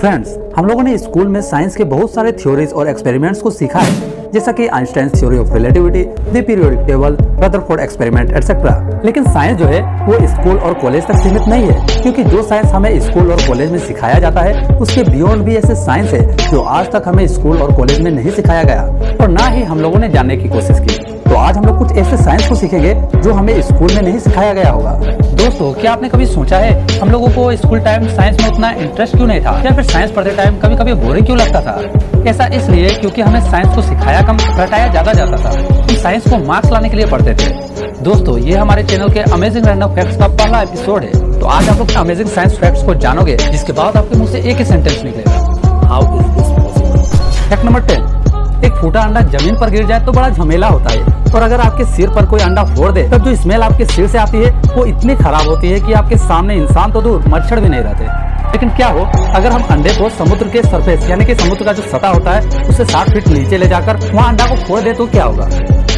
Friends, हम लोगों ने स्कूल में साइंस के बहुत सारे थ्योरीज और एक्सपेरिमेंट्स को सीखा है, जैसा कि Einstein theory of relativity, the periodic table, Rutherford experiment etcetera. लेकिन साइंस जो है वो स्कूल और कॉलेज तक सीमित नहीं है, क्योंकि जो साइंस हमें स्कूल और कॉलेज में सिखाया जाता है उसके बियॉन्ड भी ऐसे साइंस है जो आज तक हमें स्कूल और कॉलेज में नहीं सिखाया गया और ना ही हम लोगों ने जानने की कोशिश की। तो आज हम लोग कुछ ऐसे साइंस को सीखेंगे जो हमें स्कूल में नहीं सिखाया गया होगा। दोस्तों, क्या आपने कभी सोचा है हम लोगों को स्कूल टाइम साइंस में उतना इंटरेस्ट क्यों नहीं था, या फिर साइंस पढ़ते टाइम कभी कभी बोरिंग क्यों लगता था? ऐसा इसलिए क्योंकि हमें साइंस को सिखाया कम, रटाया ज्यादा जाता था। हम साइंस को मार्क्स लाने के लिए पढ़ते थे। दोस्तों, ये हमारे चैनल के अमेजिंग रैंडम फैक्ट्स का पहला एपिसोड है। तो आज आप लोग अमेजिंग साइंस फैक्ट्स को जानोगे, जिसके बाद आपके मुंह से एक ही सेंटेंस निकलेगा, how is this possible. Fact number 10, एक फूटा अंडा जमीन पर गिर जाए तो बड़ा झमेला होता है, और अगर आपके सिर पर कोई अंडा फोड़ दे तब जो स्मेल आपके सिर से आती है वो इतनी खराब होती है कि आपके सामने इंसान तो दूर मच्छर भी नहीं रहते। लेकिन क्या हो अगर हम अंडे को समुद्र के सरफेस यानी कि समुद्र का जो सतह होता है उससे 60 फीट नीचे ले जाकर वहाँ अंडा को फोड़ दे तो क्या होगा?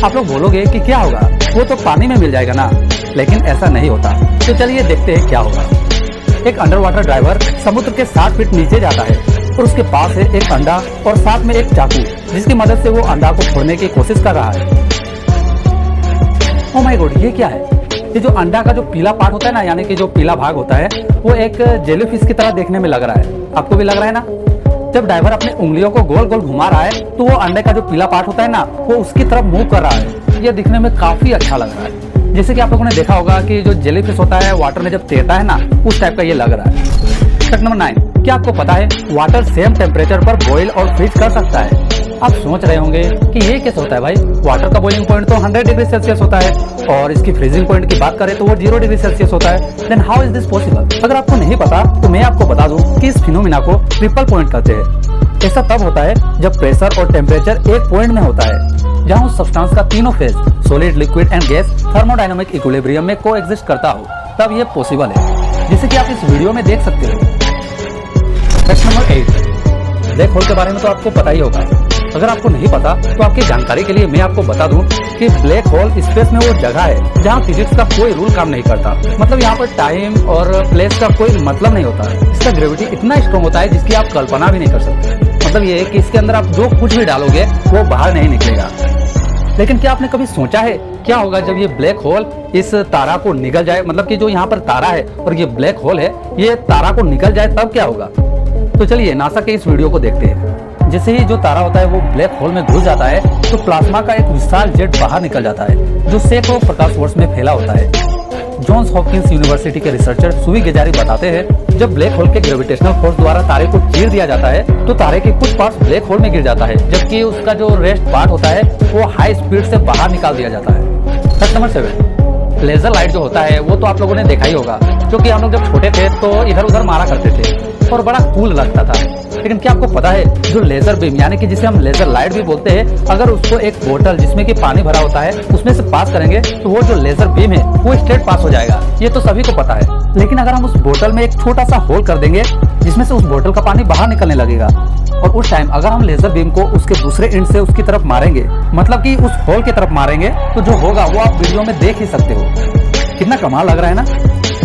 आप लोग बोलोगे कि क्या होगा, वो तो पानी में मिल जाएगा ना। लेकिन ऐसा नहीं होता। तो चलिए देखते हैं क्या होगा। एक अंडर वाटर ड्राइवर समुद्र के 60 फीट नीचे जाता है और उसके पास है एक अंडा और साथ में एक चाकू, जिसकी मदद से वो अंडा को फोड़ने की कोशिश कर रहा है। ओह माय गॉड, ये क्या है? ये जो अंडा का जो पीला पार्ट होता है ना, यानी कि जो पीला भाग होता है, वो एक जेलीफिश की तरह देखने में लग रहा है। आपको भी लग रहा है ना? जब ड्राइवर अपने उंगलियों को गोल गोल घुमा रहा है तो वो अंडे का जो पीला पार्ट होता है ना, वो उसकी तरफ मूव कर रहा है। ये दिखने में काफी अच्छा लग रहा है। जैसे कि आप लोगों ने देखा होगा कि जो जेलीफिश होता है वाटर में जब तैरता है ना, उस टाइप का ये लग रहा है। फैक्ट नंबर 9, क्या आपको पता है वाटर सेम टेम्परेचर पर बॉईल और फ्रीज कर सकता है? आप सोच रहे होंगे कि ये कैसे होता है भाई, वाटर का बॉइलिंग पॉइंट तो 100 डिग्री सेल्सियस होता है और इसकी फ्रीजिंग पॉइंट की बात करें तो वो 0 डिग्री सेल्सियस होता है। Then how is this possible? अगर आपको नहीं पता तो मैं आपको बता दूं कि इस फिनोमिना को ट्रिपल पॉइंट कहते हैं। ऐसा तब होता है जब प्रेशर और टेम्परेचर एक पॉइंट में होता है, जहाँ उस सब्सटेंस का तीनों phase solid, liquid and gas thermodynamic equilibrium में को एग्जिस्ट करता हो, तब ये पॉसिबल है, जैसे कि आप इस वीडियो में देख सकते हो। फैक्ट नंबर 8, ब्लैक होल के बारे में तो आपको पता ही होगा। अगर आपको नहीं पता तो आपकी जानकारी के लिए मैं आपको बता दूं कि ब्लैक होल स्पेस में वो जगह है जहां फिजिक्स का कोई रूल काम नहीं करता। मतलब यहाँ पर टाइम और प्लेस का कोई मतलब नहीं होता। इसका ग्रेविटी इतना स्ट्रॉन्ग होता है जिसकी आप कल्पना भी नहीं कर सकते। मतलब ये है कि इसके अंदर आप जो कुछ भी डालोगे वो बाहर नहीं निकलेगा। लेकिन क्या आपने कभी सोचा है क्या होगा जब ये ब्लैक होल इस तारा को निगल जाए? मतलब कि जो यहाँ पर तारा है और ये ब्लैक होल है, ये तारा को निगल जाए तब क्या होगा? तो चलिए नासा के इस वीडियो को देखते हैं। जैसे ही जो तारा होता है वो ब्लैक होल में घुस जाता है तो प्लाज्मा का एक विशाल जेट बाहर निकल जाता है, जो सैकड़ों प्रकाश वर्ष में फैला होता है। जॉन्स हॉपकिंस यूनिवर्सिटी के रिसर्चर सुवी गेजारी बताते हैं, जब ब्लैक होल के ग्रेविटेशनल फोर्स द्वारा तारे को चीर दिया जाता है तो तारे के कुछ पार्ट्स ब्लैक होल में गिर जाता है, जबकि उसका जो रेस्ट पार्ट होता है वो हाई स्पीड से बाहर निकाल दिया जाता है। फैक्ट नंबर 7, लेजर लाइट जो होता है वो तो आप लोगों ने देखा ही होगा, क्योंकि हम लोग जब छोटे थे तो इधर उधर मारा करते थे और बड़ा कूल लगता था। लेकिन क्या आपको पता है जो लेजर बीम यानी कि जिसे हम लेजर लाइट भी बोलते हैं, अगर उसको एक बोतल जिसमें कि पानी भरा होता है उसमें से पास करेंगे तो वो जो लेजर बीम है वो स्ट्रेट पास हो जाएगा। ये तो सभी को पता है। लेकिन अगर हम उस बोतल में एक छोटा सा होल कर देंगे जिसमें से उस बोतल का पानी बाहर निकलने लगेगा, और उस टाइम अगर हम लेजर बीम को उसके दूसरे एंड से उसकी तरफ मारेंगे, मतलब कि उस होल की तरफ मारेंगे, तो जो होगा वो आप वीडियो में देख ही सकते हो। कितना कमाल लग रहा है ना?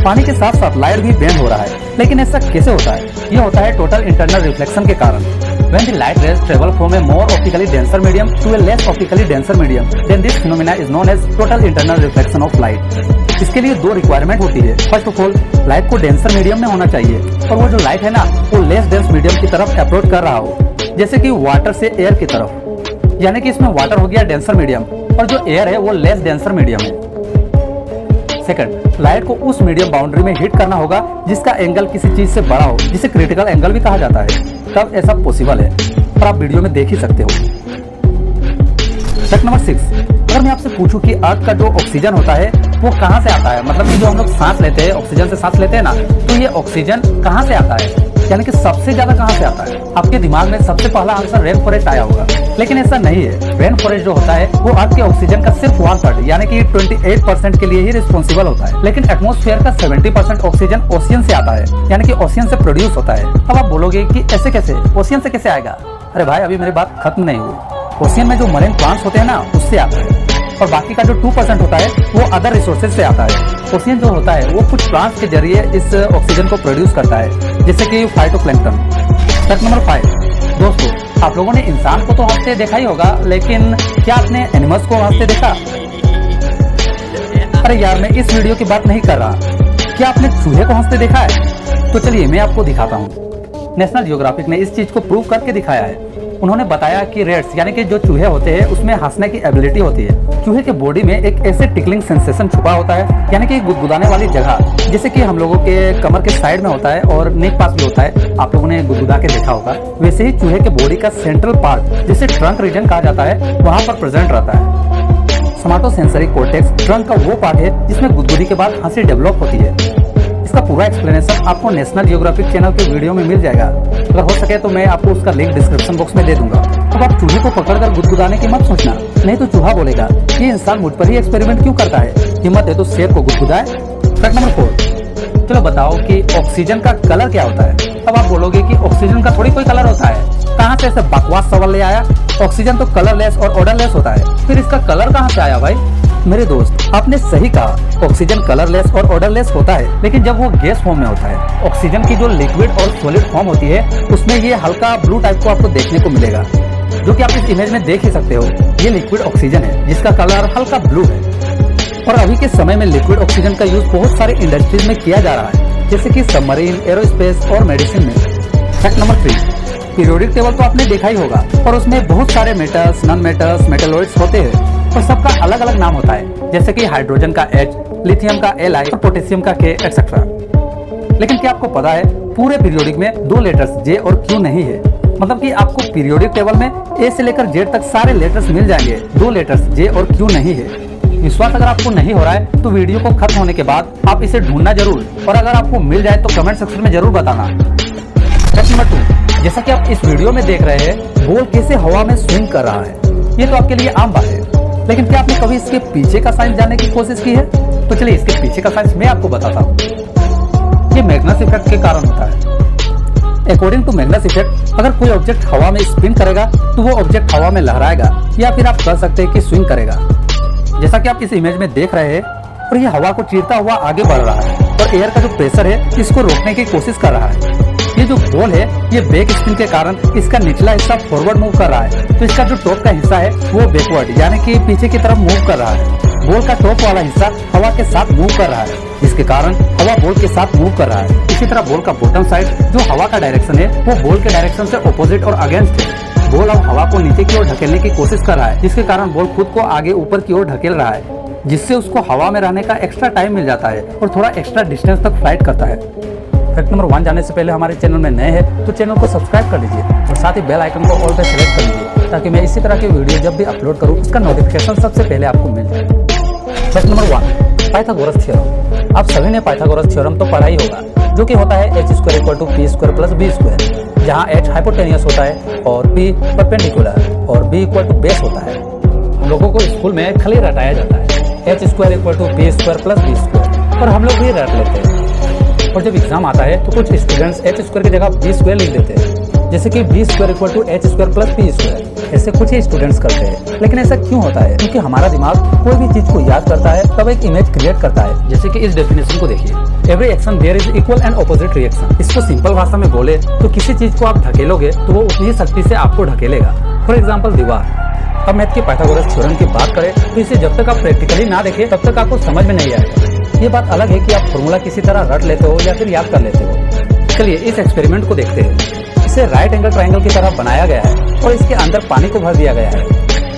पानी के साथ साथ लाइट भी बेंड हो रहा है। लेकिन ऐसा कैसे होता है? ये होता है टोटल इंटरनल रिफ्लेक्शन के कारण। When the light rays travel from a more optically denser medium to a less optically denser medium, then this phenomena is known as total internal reflection of light. इसके लिए दो requirement होती है। First of all, light को denser medium में होना चाहिए, और वो जो लाइट है ना वो लेस डेंस मीडियम की तरफ अप्रोच कर रहा हो, जैसे कि वाटर से एयर की तरफ। यानी कि इसमें वाटर हो गया डेंसर मीडियम और जो एयर है वो लेस डेंसर मीडियम है। सेकंड, लाइट को उस मीडियम बाउंड्री में हिट करना होगा जिसका एंगल किसी चीज से बड़ा हो, जिसे क्रिटिकल एंगल भी कहा जाता है, तब ऐसा पॉसिबल है, और आप वीडियो में देख ही सकते हो। फैक्ट नंबर 6, अगर मैं आपसे पूछूं कि अर्थ का जो ऑक्सीजन होता है वो कहाँ से आता है, मतलब कि जो हम लोग सांस लेते हैं, ऑक्सीजन से सांस लेते हैं ना, तो ये ऑक्सीजन कहाँ से आता है, यानी कि सबसे ज्यादा कहाँ से आता है? आपके दिमाग में सबसे पहला आंसर रेन फॉरेस्ट आया होगा, लेकिन ऐसा नहीं है। रेन फॉरेस्ट जो होता है वो अर्थ के ऑक्सीजन का सिर्फ 1/3 यानी कि 28% के लिए ही रिस्पॉन्सिबल होता है, लेकिन एटमॉस्फेयर का 70% ऑक्सीजन ओशियन से आता है, यानी कि ओशियन से प्रोड्यूस होता है। अब आप बोलोगे कि ऐसे कैसे, ओशियन से कैसे आएगा? अरे भाई, अभी मेरी बात खत्म नहीं हुई। ओशियन में जो मरीन प्लांट्स होते हैं ना, उससे आता है, और बाकी का जो 2% होता है वो अदर रिसोर्सेज से आता है। ओशियन जो होता है वो कुछ प्लांट्स के जरिए इस ऑक्सीजन को प्रोड्यूस करता है, जैसे कि फाइटोप्लैंक्टन। फैक्ट नंबर 5, दोस्तों आप लोगों ने इंसान को तो हंसते देखा ही होगा, लेकिन क्या आपने एनिमल्स को हंसते देखा? अरे यार, मैं इस वीडियो की बात नहीं कर रहा। क्या आपने चूहे को हंसते देखा है? तो चलिए मैं आपको दिखाता हूँ। नेशनल जियोग्राफिक ने इस चीज को प्रूव करके दिखाया है। उन्होंने बताया कि रेट्स यानी कि जो चूहे होते हैं उसमें हंसने की एबिलिटी होती है। चूहे के बॉडी में एक ऐसे टिकलिंग सेंसेशन छुपा होता है, यानी कि गुदगुदाने वाली जगह, जैसे कि हम लोगों के कमर के साइड में होता है और नेक पास भी होता है। आप लोगों ने गुदगुदा के देखा होगा। वैसे ही चूहे के बॉडी का सेंट्रल पार्ट, जिसे ट्रंक रीजन कहा जाता है, वहाँ पर प्रेजेंट रहता है। सोमाटोसेंसरी कॉर्टेक्स ट्रंक का वो पार्ट है जिसमें गुदगुदी के बाद हंसी डेवलप होती है। इसका पूरा एक्सप्लेनेशन आपको नेशनल जियोग्राफिक चैनल के वीडियो में मिल जाएगा। अगर हो सके तो मैं आपको उसका लिंक डिस्क्रिप्शन बॉक्स में दे दूंगा। अब आप चूहे को पकड़कर गुदगुदाने की मत सोचना, नहीं तो चूहा बोलेगा ये इंसान मुझ पर ही एक्सपेरिमेंट क्यों करता है, हिम्मत है तो शेर को गुदगुदाए। फैक्ट नंबर 4, चलो बताओ कि ऑक्सीजन का कलर क्या होता है? अब आप बोलोगे कि ऑक्सीजन का थोड़ी कोई कलर होता है, कहाँ से ऐसे बकवास सवाल ले आया? ऑक्सीजन तो कलरलेस और ऑर्डरलेस होता है, फिर इसका कलर कहाँ से आया भाई? मेरे दोस्त, आपने सही कहा, ऑक्सीजन कलरलेस और ऑर्डरलेस होता है, लेकिन जब वो गैस फॉर्म में होता है। ऑक्सीजन की जो लिक्विड और सॉलिड फॉर्म होती है उसमें ये हल्का ब्लू टाइप को आपको देखने को मिलेगा, जो कि आप इस इमेज में देख ही सकते हो। ये लिक्विड ऑक्सीजन है जिसका कलर हल्का ब्लू है। और अभी के समय में लिक्विड ऑक्सीजन का यूज बहुत सारे इंडस्ट्रीज में किया जा रहा है, जैसे कि सबमरीन, एरोस्पेस और मेडिसिन में। फैक्ट नंबर 3, पीरियोडिक टेबल तो आपने देखा ही होगा, और उसमें बहुत सारे मेटल्स, नॉन मेटल्स, मेटलॉइड्स होते हैं और सबका अलग अलग नाम होता है, जैसे कि हाइड्रोजन का H, लिथियम का Li और पोटेशियम का K एक्सेट्रा। लेकिन क्या आपको पता है पूरे पीरियोडिक में 2 लेटर्स J और Q नहीं है? मतलब कि आपको पीरियोडिक टेबल में A से लेकर Z तक सारे लेटर्स मिल जाएंगे, 2 लेटर्स J और Q नहीं है। विश्वास अगर आपको नहीं हो रहा है तो वीडियो को खत्म होने के बाद आप इसे ढूंढना जरूर, और अगर आपको मिल जाए तो कमेंट सेक्शन में जरूर बताना। फैक्ट नंबर 2, जैसा कि आप इस वीडियो में देख रहे हैं, बॉल कैसे हवा में स्विंग कर रहा है, ये तो आपके लिए आम बात है। लेकिन क्या आपने कभी इसके पीछे का साइंस जानने की कोशिश की है? तो चलिए इसके पीछे का साइंस मैं आपको बताता हूँ। ये मैग्नस इफेक्ट के कारण होता है। अकॉर्डिंग टू मैग्नस इफेक्ट, अगर कोई ऑब्जेक्ट हवा में स्पिन करेगा तो वो ऑब्जेक्ट हवा में लहराएगा, या फिर आप कह सकते हैं कि स्विंग करेगा, जैसा कि आप इस इमेज में देख रहे हैं। और ये हवा को चीरता हुआ आगे बढ़ रहा है और एयर का जो प्रेशर है इसको रोकने की कोशिश कर रहा है। ये जो बॉल है ये बैक स्पिन के कारण इसका निचला हिस्सा फॉरवर्ड मूव कर रहा है, तो इसका जो टॉप का हिस्सा है वो बैकवर्ड यानी कि पीछे की तरफ मूव कर रहा है। बॉल का टॉप वाला हिस्सा हवा के साथ मूव कर रहा है, जिसके कारण हवा बॉल के साथ मूव कर रहा है। इसी तरह बॉल का बॉटम साइड जो हवा का डायरेक्शन है वो बॉल के डायरेक्शन से ऑपोजिट और अगेंस्ट है। बॉल अब हवा को नीचे की ओर ढकेलने की कोशिश कर रहा है, जिसके कारण बॉल खुद को आगे ऊपर की ओर ढकेल रहा है, जिससे उसको हवा में रहने का एक्स्ट्रा टाइम मिल जाता है और थोड़ा एक्स्ट्रा डिस्टेंस तक फ्लाइट करता है। फैक्ट नंबर 1 जाने से पहले हमारे चैनल में नए हैं तो चैनल को सब्सक्राइब कर लीजिए और साथ ही बेल आइकन को ऑल पे सेलेक्ट कर लीजिए, ताकि मैं इसी तरह के वीडियो जब भी अपलोड करूँ उसका नोटिफिकेशन सबसे पहले आपको मिल जाए। Fact number 1, Pythagoras theorem. आप सभी ने पाइथागोरस थ्योरम तो पढ़ा ही होगा, जो कि होता है h² = p² + b², जहाँ h हाइपोटेनियस होता है और p परपेंडिकुलर और b = बेस होता है। हम लोगों को स्कूल में खाली रटाया जाता है h² = p² + b², और हम लोग भी रट लेते हैं। और जब एग्जाम आता है तो कुछ स्टूडेंट्स h² की जगह b² लिख देते हैं, जैसे कि b² = h² + p²। ऐसे कुछ ही स्टूडेंट्स करते हैं, लेकिन ऐसा क्यों होता है? क्योंकि हमारा दिमाग कोई भी चीज को याद करता है तब एक इमेज क्रिएट करता है। जैसे कि इस डेफिनेशन को देखिए, every action there is equal and opposite reaction. इसको सिंपल भाषा में बोले तो किसी चीज को आप ढकेलोगे तो वो उतनी ही शक्ति से आपको ढकेलेगा। फॉर एग्जाम्पल दीवार। अब मैथ के पाइथागोरस थ्योरम की बात करें तो इसे जब तक आप प्रैक्टिकली ना देखें तब तक आपको समझ में नहीं आएगा। ये बात अलग है कि आप फॉर्मूला किसी तरह रट लेते हो या फिर याद कर लेते हो। चलिए इस एक्सपेरिमेंट को देखते हैं। इसे राइट एंगल ट्रायंगल की तरह बनाया गया है और इसके अंदर पानी को भर दिया गया है।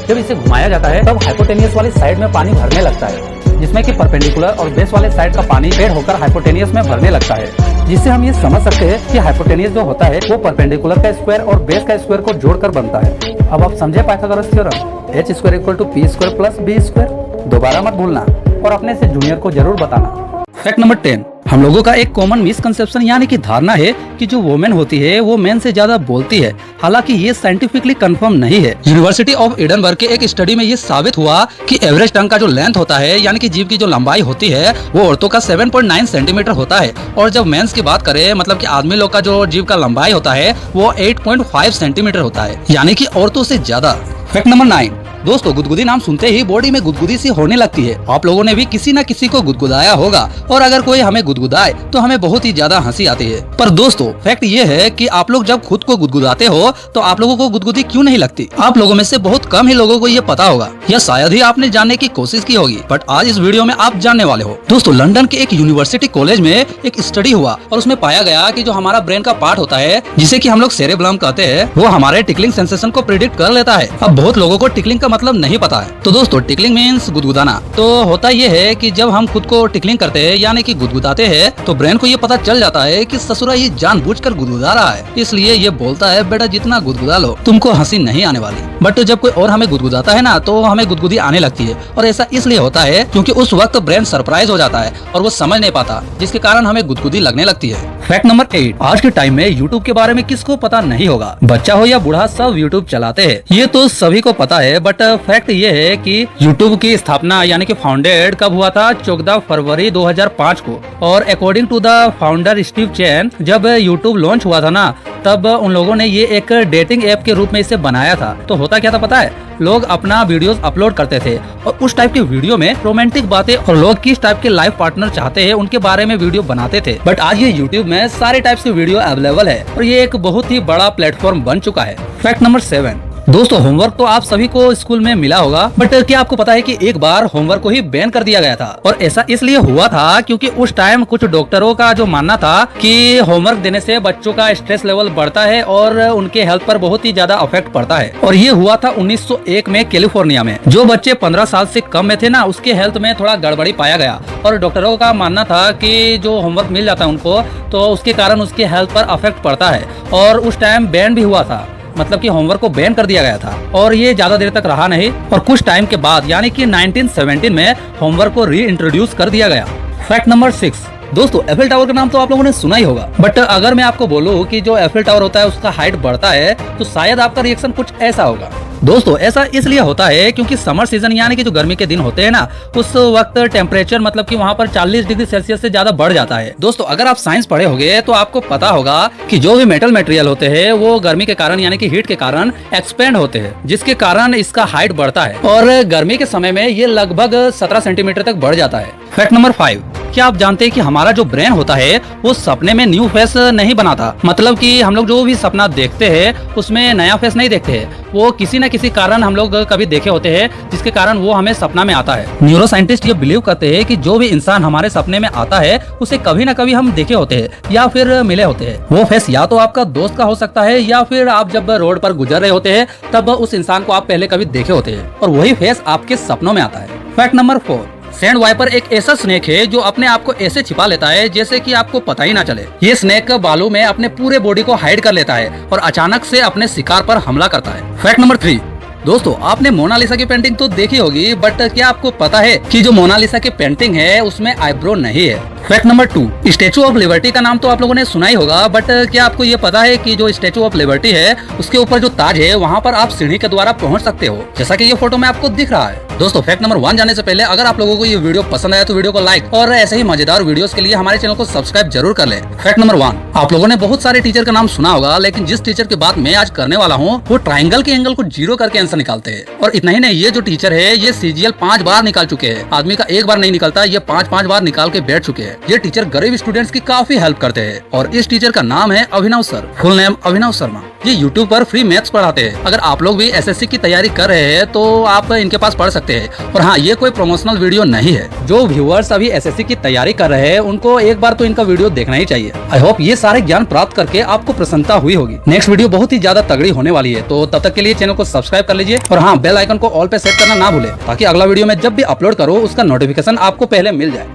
जब इसे घुमाया जाता है तब हाइपोटेनियस वाली साइड में पानी भरने लगता है, जिसमें कि परपेंडिकुलर और बेस वाले साइड का पानी फेड होकर हाइपोटेनियस में भरने लगता है, जिससे हम ये समझ सकते हैं कि हाइपोटेनियस जो होता है वो परपेंडिकुलर का स्क्वायर और बेस का स्क्वायर को जोड़कर बनता है। अब आप समझे Pythagoras theorem. h² = p² + b²। दोबारा मत भूलना और अपने से जूनियर को जरूर बताना। फैक्ट नंबर 10, हम लोगों का एक कॉमन मिसकंसेप्शन यानी कि धारणा है कि जो वुमेन होती है वो मेन से ज्यादा बोलती है। हालांकि ये साइंटिफिकली कंफर्म नहीं है। यूनिवर्सिटी ऑफ एडिनबर्ग के एक स्टडी में ये साबित हुआ कि एवरेज टंग का जो लेंथ होता है यानी कि जीभ की जो लंबाई होती है वो औरतों का 7.9 सेंटीमीटर होता है, और जब मेंस की बात करें मतलब कि आदमी लोग का जो जीभ का लंबाई होता है वो 8.5 सेंटीमीटर होता है, यानी कि औरतों से ज्यादा। फैक्ट नंबर 9, दोस्तों गुदगुदी नाम सुनते ही बॉडी में गुदगुदी सी होने लगती है। आप लोगों ने भी किसी न किसी को गुदगुदाया होगा और अगर कोई हमें गुदगुदाए तो हमें बहुत ही ज्यादा हंसी आती है। पर दोस्तों फैक्ट ये है कि आप लोग जब खुद को गुदगुदाते हो तो आप लोगों को गुदगुदी क्यों नहीं लगती? आप लोगों में से बहुत कम ही लोगों को ये पता होगा या शायद ही आपने जानने की कोशिश की होगी, बट आज इस वीडियो में आप जानने वाले हो। दोस्तों लंदन के एक यूनिवर्सिटी कॉलेज में एक स्टडी हुआ और उसमें पाया गया कि जो हमारा ब्रेन का पार्ट होता है जिसे कि हम लोग सेरेब्रम कहते हैं, वो हमारे टिकलिंग सेंसेशन को प्रिडिक्ट कर लेता है। अब बहुत लोगों को टिकलिंग का मतलब नहीं पता है। तो दोस्तों टिकलिंग मीन्स गुदगुदाना। तो होता ये है कि जब हम खुद को टिकलिंग करते हैं यानी कि गुदगुदाते हैं तो ब्रेन को ये पता चल जाता है कि ससुरा ये जानबूझकर गुदगुदा रहा है, इसलिए ये बोलता है बेटा जितना गुदगुदा लो तुमको हंसी नहीं आने वाली। बट जब कोई और हमें गुदगुदाता है ना तो हमें गुदगुदी आने लगती है और ऐसा इसलिए होता है क्योंकि उस वक्त ब्रेन सरप्राइज हो जाता है और वो समझ नहीं पाता, जिसके कारण हमें गुदगुदी लगने लगती है। फैक्ट नंबर 8, आज के टाइम में यूट्यूब के बारे में किसको पता नहीं होगा? बच्चा हो या बूढ़ा सब यूट्यूब चलाते हैं, ये तो सभी को पता है। बट फैक्ट ये है कि यूट्यूब की स्थापना यानी कि फाउंडेड कब हुआ था? 14 फरवरी 2005 को। और according to the founder Steve Chen, जब यूट्यूब लॉन्च हुआ था ना तब उन लोगों ने ये एक डेटिंग ऐप के रूप में इसे बनाया था। तो होता क्या था पता है? लोग अपना वीडियोस अपलोड करते थे और उस टाइप की वीडियो में रोमांटिक बातें और लोग किस टाइप के लाइफ पार्टनर चाहते हैं उनके बारे में वीडियो बनाते थे। बट आज ये यूट्यूब में सारे टाइप्स की वीडियो अवेलेबल है और ये एक बहुत ही बड़ा प्लेटफॉर्म बन चुका है। फैक्ट नंबर 7, दोस्तों होमवर्क तो आप सभी को स्कूल में मिला होगा, बट क्या आपको पता है कि एक बार होमवर्क को ही बैन कर दिया गया था? और ऐसा इसलिए हुआ था क्योंकि उस टाइम कुछ डॉक्टरों का जो मानना था कि होमवर्क देने से बच्चों का स्ट्रेस लेवल बढ़ता है और उनके हेल्थ पर बहुत ही ज्यादा अफेक्ट पड़ता है। और ये हुआ था 1901 में कैलिफोर्निया में। जो बच्चे 15 साल से कम में थे ना उसके हेल्थ में थोड़ा गड़बड़ी पाया गया और डॉक्टरों का मानना था कि जो होमवर्क मिल जाता है उनको तो उसके कारण उसके हेल्थ पर अफेक्ट पड़ता है और उस टाइम बैन भी हुआ था, मतलब कि होमवर्क को बैन कर दिया गया था। और ये ज्यादा देर तक रहा नहीं और कुछ टाइम के बाद यानी कि 1917 में होमवर्क को री इंट्रोड्यूस कर दिया गया। फैक्ट नंबर 6, दोस्तों एफिल टावर का नाम तो आप लोगों ने सुना ही होगा, बट अगर मैं आपको बोलूं कि जो एफिल टावर होता है उसका हाइट बढ़ता है तो शायद आपका रिएक्शन कुछ ऐसा होगा। दोस्तों ऐसा इसलिए होता है क्योंकि समर सीजन यानी कि जो गर्मी के दिन होते हैं ना उस वक्त टेम्परेचर मतलब कि वहाँ पर 40 डिग्री सेल्सियस से ज्यादा बढ़ जाता है। दोस्तों अगर आप साइंस पढ़े होंगे तो आपको पता होगा कि जो भी मेटल मटेरियल होते हैं वो गर्मी के कारण यानी कि हीट के कारण एक्सपेंड होते हैं, जिसके कारण इसका हाइट बढ़ता है और गर्मी के समय में ये लगभग 17 सेंटीमीटर तक बढ़ जाता है। फैक्ट नंबर 5, क्या आप जानते हैं कि हमारा जो ब्रेन होता है वो सपने में न्यू फेस नहीं बनाता? मतलब कि हम लोग जो भी सपना देखते हैं उसमें नया फेस नहीं देखते हैं, वो किसी न किसी कारण हम लोग कभी देखे होते हैं जिसके कारण वो हमें सपना में आता है। न्यूरो साइंटिस्ट ये बिलीव करते हैं कि जो भी इंसान हमारे सपने में आता है उसे कभी न कभी हम देखे होते हैं या फिर मिले होते हैं। वो फेस या तो आपका दोस्त का हो सकता है या फिर आप जब रोड पर गुजर रहे होते हैं तब उस इंसान को आप पहले कभी देखे होते हैं और वही फेस आपके सपनों में आता है। फैक्ट नंबर 4, सैंड वाइपर एक ऐसा स्नेक है जो अपने आप को ऐसे छिपा लेता है जैसे कि आपको पता ही ना चले। ये स्नेक बालों में अपने पूरे बॉडी को हाइड कर लेता है और अचानक से अपने शिकार पर हमला करता है। फैक्ट नंबर 3, दोस्तों आपने मोनालिसा की पेंटिंग तो देखी होगी, बट क्या आपको पता है कि जो मोनालिसा की पेंटिंग है उसमें आईब्रो नहीं है? Fact number 2, statue of liberty का नाम तो आप लोगों ने सुना ही होगा, बट क्या आपको ये पता है कि जो स्टैचू ऑफ लिबर्टी है उसके ऊपर जो ताज है वहाँ पर आप सीढ़ी के द्वारा पहुँच सकते हो, जैसा कि ये फोटो में आपको दिख रहा है। दोस्तों फैक्ट नंबर 1 जाने से पहले अगर आप लोगों को ये वीडियो पसंद आया तो वीडियो को लाइक और ऐसे ही मजेदार वीडियोस के लिए हमारे चैनल को सब्सक्राइब जरूर कर लें। फैक्ट नंबर 1, आप लोगों ने बहुत सारे टीचर का नाम सुना होगा, लेकिन जिस टीचर की बात मैं आज करने वाला हूँ वो ट्राइंगल के एंगल को 0 करके आंसर निकालते हैं। और इतना ही नहीं, ये जो टीचर है ये CGL 5 बार निकाल चुके हैं। आदमी का एक बार नहीं निकलता, ये 5 बार निकाल के बैठ चुके हैं। ये टीचर गरीब स्टूडेंट्स की काफी हेल्प करते हैं और इस टीचर का नाम है अभिनव सर, फुल नेम अभिनव शर्मा। ये यूट्यूब पर फ्री मैथ्स पढ़ाते हैं। अगर आप लोग भी SSC की तैयारी कर रहे हैं तो आप इनके पास पढ़ सकते हैं। और हाँ, ये कोई प्रमोशनल वीडियो नहीं है। जो व्यूअर्स अभी SSC की तैयारी कर रहे हैं उनको एक बार तो इनका वीडियो देखना ही चाहिए। आई होप ये सारे ज्ञान प्राप्त करके आपको प्रसन्नता हुई होगी। नेक्स्ट वीडियो बहुत ही ज्यादा तगड़ी होने वाली है, तो तब तक के लिए चैनल को सब्सक्राइब कर लीजिए और हाँ बेल आइकन को ऑल पे सेट करना ना भूले ताकि अगला वीडियो में जब भी अपलोड करो उसका नोटिफिकेशन आपको पहले मिल जाए।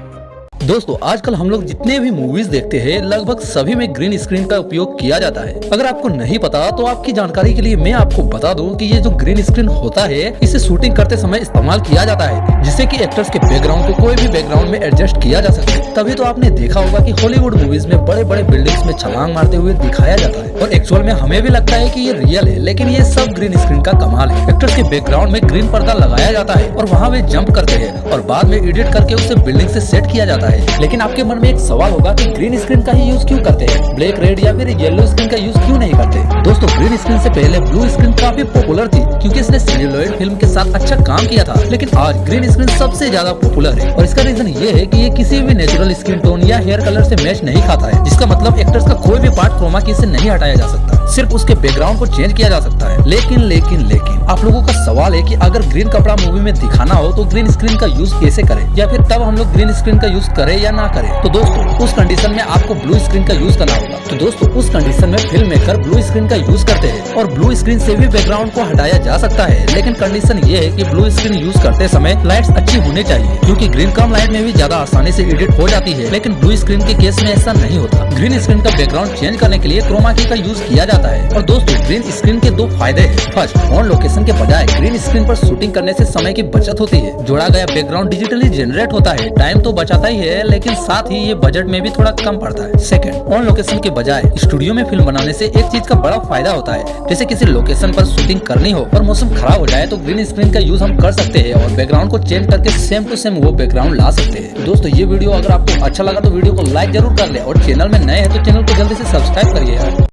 दोस्तों आजकल हम लोग जितने भी मूवीज देखते हैं लगभग सभी में ग्रीन स्क्रीन का उपयोग किया जाता है। अगर आपको नहीं पता तो आपकी जानकारी के लिए मैं आपको बता दूं कि ये जो ग्रीन स्क्रीन होता है इसे शूटिंग करते समय इस्तेमाल किया जाता है, जिससे कि एक्टर्स के बैकग्राउंड को कोई भी बैकग्राउंड में एडजस्ट किया जा सके। तभी तो आपने देखा होगा कि हॉलीवुड मूवीज में बड़े बड़े बिल्डिंग्स में छलांग मारते हुए दिखाया जाता है और एक्चुअल में हमें भी लगता है कि ये रियल है, लेकिन ये सब ग्रीन स्क्रीन का कमाल है। एक्टर्स के बैकग्राउंड में ग्रीन पर्दा लगाया जाता है और वहाँ वे जंप करते हैं और बाद में एडिट करके उसे बिल्डिंग से सेट किया जाता है है। लेकिन आपके मन में एक सवाल होगा कि ग्रीन स्क्रीन का ही यूज क्यों करते हैं, ब्लैक, रेड या फिर येलो स्क्रीन का यूज क्यों नहीं करते। दोस्तों, ग्रीन स्क्रीन से पहले ब्लू स्क्रीन काफी पॉपुलर थी क्योंकि इसने सेल्यूलॉइड फिल्म के साथ अच्छा काम किया था। लेकिन आज ग्रीन स्क्रीन सबसे ज्यादा पॉपुलर है और इसका रीजन ये है कि ये किसी भी नेचुरल स्किन टोन या हेयर कलर से मैच नहीं खाता है, जिसका मतलब एक्टर्स का कोई भी पार्ट क्रोमा की से नहीं हटाया जा सकता, सिर्फ उसके बैकग्राउंड को चेंज किया जा सकता है। लेकिन आप लोगों का सवाल है कि अगर ग्रीन कपड़ा मूवी में दिखाना हो तो ग्रीन स्क्रीन का यूज कैसे करें, या फिर तब हम लोग ग्रीन स्क्रीन का यूज करें या ना करें। तो दोस्तों, उस कंडीशन में आपको ब्लू स्क्रीन का यूज करना होगा। तो दोस्तों, उस कंडीशन में फिल्म मेकर ब्लू स्क्रीन का यूज करते हैं और ब्लू स्क्रीन से भी बैकग्राउंड को हटाया जा सकता है। लेकिन कंडीशन ये है कि ब्लू स्क्रीन यूज करते समय लाइट्स अच्छी होनी चाहिए, क्योंकि ग्रीन कम लाइट में भी ज्यादा आसानी से एडिट हो जाती है। लेकिन ब्लू स्क्रीन के केस में ऐसा नहीं होता। ग्रीन स्क्रीन का बैकग्राउंड चेंज करने के लिए क्रोमा की का यूज किया जाता है। और दोस्तों, ग्रीन स्क्रीन के दो फायदे हैं। फर्स्ट, ऑन लोकेशन के बजाय ग्रीन स्क्रीन पर शूटिंग करने से समय की बचत होती है। जोड़ा गया बैकग्राउंड डिजिटली जनरेट होता है, टाइम तो बचाता ही है, लेकिन साथ ही ये बजट में भी थोड़ा कम पड़ता है। सेकंड, ऑन लोकेशन के बजाय स्टूडियो में फिल्म बनाने से एक चीज का बड़ा फायदा होता है, जैसे किसी लोकेशन पर शूटिंग करनी हो और मौसम खराब हो जाए तो ग्रीन स्क्रीन का यूज हम कर सकते हैं और बैकग्राउंड को चेंज करके सेम टू सेम वो बैकग्राउंड ला सकते हैं। दोस्तों, ये वीडियो अगर आपको अच्छा लगा तो वीडियो को लाइक जरूर कर ले और चैनल में नए हैं तो चैनल को जल्दी से सब्सक्राइब करिए।